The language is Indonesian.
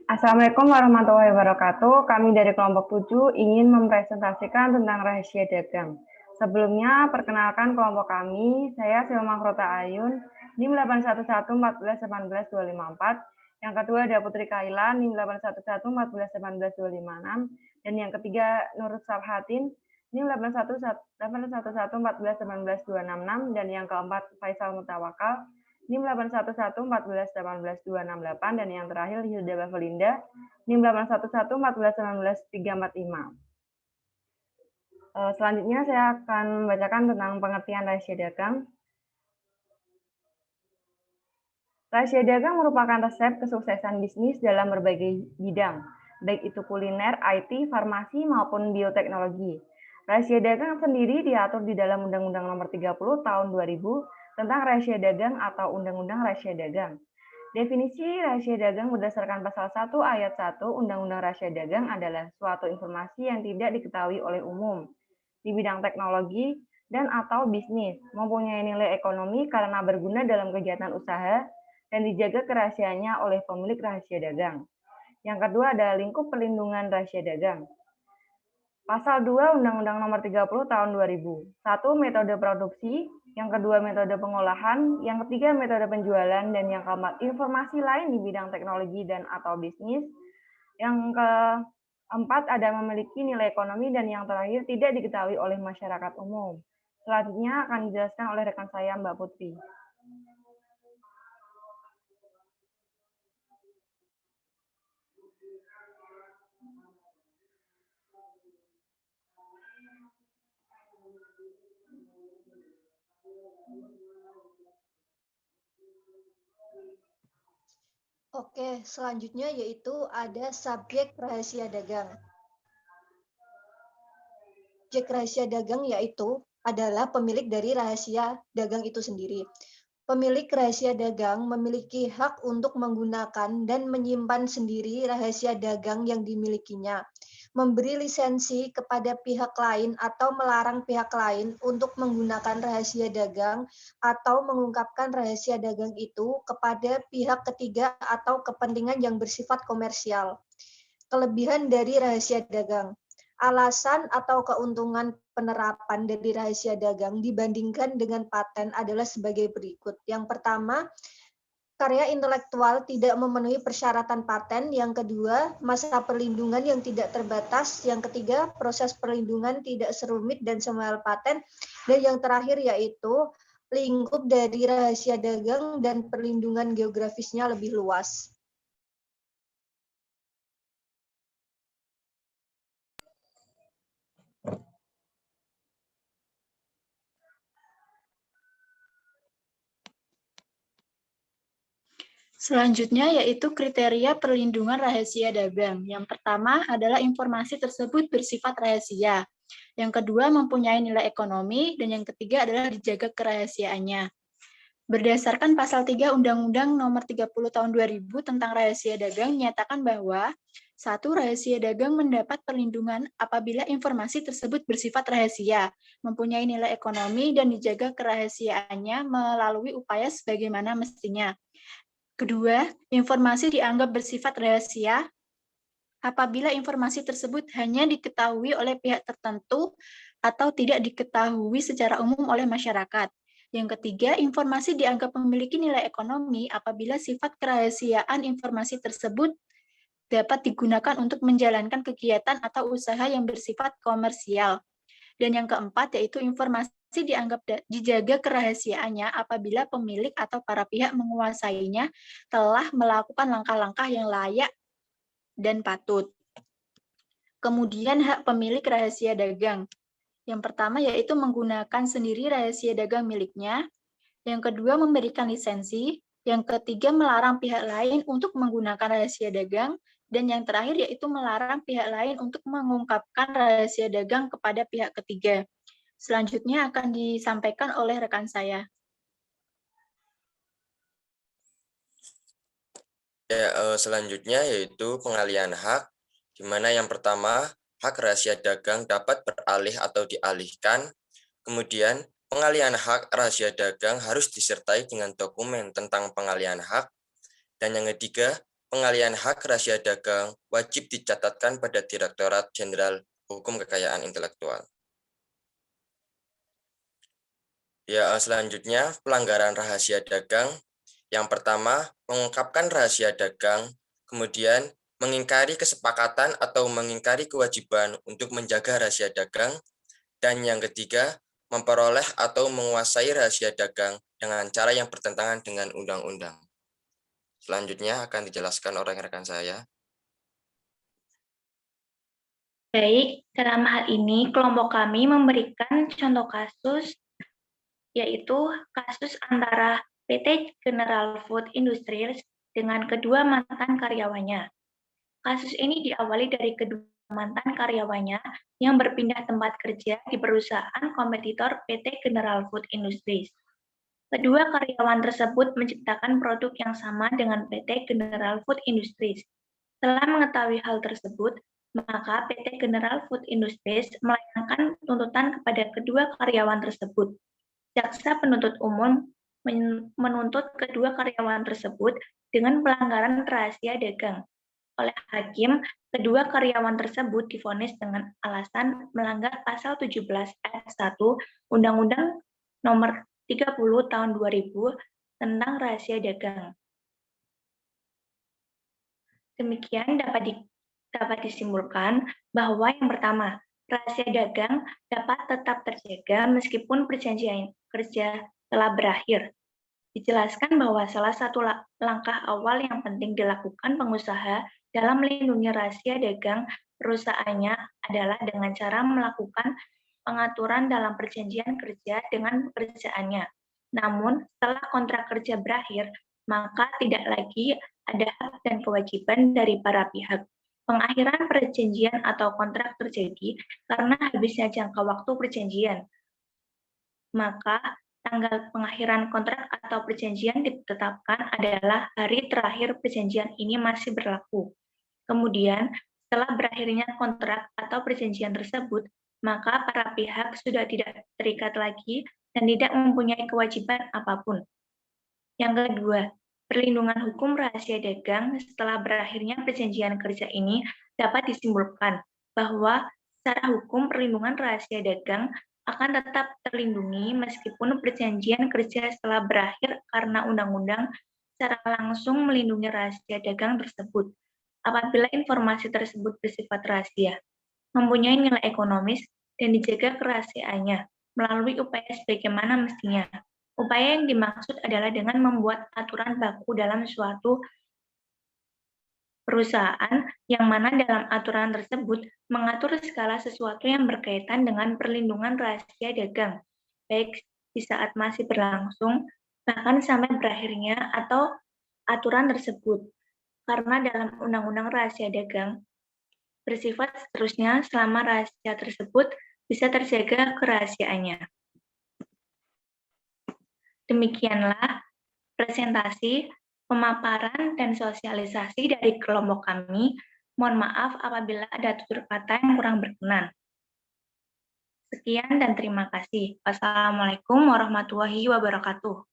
Assalamualaikum warahmatullahi wabarakatuh. Kami dari kelompok 7 ingin mempresentasikan tentang rahasia dagang. Sebelumnya, perkenalkan kelompok kami. Saya Silma Krota Ayun, NIM 81114181254. Yang kedua ada Putri Kaila, NIM 81114181256. Dan yang ketiga Nurut Sabhatin, NIM 81114181226. Dan yang keempat Faisal Mutawakal, NIM 81114181268, dan yang terakhir Hilda Bavelinda, NIM 81114191345. Selanjutnya saya akan membacakan tentang pengertian rahasia dagang. Rahasia dagang merupakan resep kesuksesan bisnis dalam berbagai bidang, baik itu kuliner, IT, farmasi, maupun bioteknologi. Rahasia dagang sendiri diatur di dalam Undang-Undang Nomor 30 Tahun 2000 tentang rahasia dagang atau Undang-Undang Rahasia Dagang. Definisi rahasia dagang berdasarkan pasal 1 ayat 1 Undang-Undang Rahasia Dagang adalah suatu informasi yang tidak diketahui oleh umum di bidang teknologi dan atau bisnis, mempunyai nilai ekonomi karena berguna dalam kegiatan usaha dan dijaga kerahasiaannya oleh pemilik rahasia dagang. Yang kedua adalah lingkup perlindungan rahasia dagang. Pasal 2 Undang-Undang Nomor 30 Tahun 2000. 1. Metode produksi, yang kedua metode pengolahan, yang ketiga metode penjualan, dan yang keempat informasi lain di bidang teknologi dan atau bisnis. Yang keempat ada memiliki nilai ekonomi, dan yang terakhir tidak diketahui oleh masyarakat umum. Selanjutnya akan dijelaskan oleh rekan saya Mbak Putri. Oke, selanjutnya yaitu ada subjek rahasia dagang. Subjek rahasia dagang yaitu adalah pemilik dari rahasia dagang itu sendiri. Pemilik rahasia dagang memiliki hak untuk menggunakan dan menyimpan sendiri rahasia dagang yang dimilikinya, memberi lisensi kepada pihak lain atau melarang pihak lain untuk menggunakan rahasia dagang atau mengungkapkan rahasia dagang itu kepada pihak ketiga atau kepentingan yang bersifat komersial. Kelebihan dari rahasia dagang. Alasan atau keuntungan penerapan dari rahasia dagang dibandingkan dengan paten adalah sebagai berikut. Yang pertama, karya intelektual tidak memenuhi persyaratan paten. Yang kedua, masa perlindungan yang tidak terbatas. Yang ketiga, proses perlindungan tidak serumit dan semuanya paten. Dan yang terakhir yaitu lingkup dari rahasia dagang dan perlindungan geografisnya lebih luas. Selanjutnya yaitu kriteria perlindungan rahasia dagang. Yang pertama adalah informasi tersebut bersifat rahasia. Yang kedua mempunyai nilai ekonomi, dan yang ketiga adalah dijaga kerahasiaannya. Berdasarkan pasal 3 Undang-Undang Nomor 30 Tahun 2000 tentang rahasia dagang menyatakan bahwa satu, rahasia dagang mendapat perlindungan apabila informasi tersebut bersifat rahasia, mempunyai nilai ekonomi, dan dijaga kerahasiaannya melalui upaya sebagaimana mestinya. Kedua, informasi dianggap bersifat rahasia apabila informasi tersebut hanya diketahui oleh pihak tertentu atau tidak diketahui secara umum oleh masyarakat. Yang ketiga, informasi dianggap memiliki nilai ekonomi apabila sifat kerahasiaan informasi tersebut dapat digunakan untuk menjalankan kegiatan atau usaha yang bersifat komersial. Dan yang keempat, yaitu informasi dianggap dijaga kerahasiaannya apabila pemilik atau para pihak menguasainya telah melakukan langkah-langkah yang layak dan patut. Kemudian hak pemilik rahasia dagang. Yang pertama yaitu menggunakan sendiri rahasia dagang miliknya. Yang kedua memberikan lisensi. Yang ketiga melarang pihak lain untuk menggunakan rahasia dagang. Dan yang terakhir yaitu melarang pihak lain untuk mengungkapkan rahasia dagang kepada pihak ketiga. Selanjutnya akan disampaikan oleh rekan saya. Selanjutnya yaitu pengalihan hak, di mana yang pertama, hak rahasia dagang dapat beralih atau dialihkan. Kemudian, Pengalian hak rahasia dagang harus disertai dengan dokumen tentang pengalian hak. Dan yang ketiga, pengalian hak rahasia dagang wajib dicatatkan pada Direktorat Jenderal Hukum Kekayaan Intelektual. Ya, selanjutnya pelanggaran rahasia dagang. Yang pertama, mengungkapkan rahasia dagang, kemudian mengingkari kesepakatan atau mengingkari kewajiban untuk menjaga rahasia dagang, dan yang ketiga, memperoleh atau menguasai rahasia dagang dengan cara yang bertentangan dengan undang-undang. Selanjutnya akan dijelaskan oleh rekan saya. Baik, dalam hal ini kelompok kami memberikan contoh kasus, yaitu kasus antara PT General Food Industries dengan kedua mantan karyawannya. Kasus ini diawali dari kedua mantan karyawannya yang berpindah tempat kerja di perusahaan kompetitor PT General Food Industries. Kedua karyawan tersebut menciptakan produk yang sama dengan PT General Food Industries. Setelah mengetahui hal tersebut, maka PT General Food Industries melayangkan tuntutan kepada kedua karyawan tersebut. Jaksa penuntut umum menuntut kedua karyawan tersebut dengan pelanggaran rahasia dagang. Oleh hakim, kedua karyawan tersebut divonis dengan alasan melanggar pasal 17 ayat 1 Undang-Undang Nomor 30 Tahun 2000 tentang rahasia dagang. Demikian dapat disimpulkan bahwa yang pertama, rahasia dagang dapat tetap terjaga meskipun perjanjian kerja telah berakhir. Dijelaskan bahwa salah satu langkah awal yang penting dilakukan pengusaha dalam melindungi rahasia dagang perusahaannya adalah dengan cara melakukan pengaturan dalam perjanjian kerja dengan pekerjaannya. Namun, setelah kontrak kerja berakhir, maka tidak lagi ada hak dan kewajiban dari para pihak. Pengakhiran perjanjian atau kontrak terjadi karena habisnya jangka waktu perjanjian. Maka tanggal pengakhiran kontrak atau perjanjian ditetapkan adalah hari terakhir perjanjian ini masih berlaku. Kemudian, setelah berakhirnya kontrak atau perjanjian tersebut, maka para pihak sudah tidak terikat lagi dan tidak mempunyai kewajiban apapun. Yang kedua, perlindungan hukum rahasia dagang setelah berakhirnya perjanjian kerja ini dapat disimpulkan bahwa secara hukum perlindungan rahasia dagang akan tetap terlindungi meskipun perjanjian kerja setelah berakhir karena undang-undang secara langsung melindungi rahasia dagang tersebut. Apabila informasi tersebut bersifat rahasia, mempunyai nilai ekonomis, dan dijaga kerahasiaannya melalui upaya sebagaimana mestinya. Upaya yang dimaksud adalah dengan membuat aturan baku dalam suatu perusahaan yang mana dalam aturan tersebut mengatur segala sesuatu yang berkaitan dengan perlindungan rahasia dagang, baik di saat masih berlangsung, bahkan sampai berakhirnya atau aturan tersebut. Karena dalam Undang-Undang Rahasia Dagang bersifat seterusnya selama rahasia tersebut bisa terjaga kerahasiaannya. Demikianlah presentasi, pemaparan, dan sosialisasi dari kelompok kami. Mohon maaf apabila ada tutur kata yang kurang berkenan. Sekian dan terima kasih. Wassalamualaikum warahmatullahi wabarakatuh.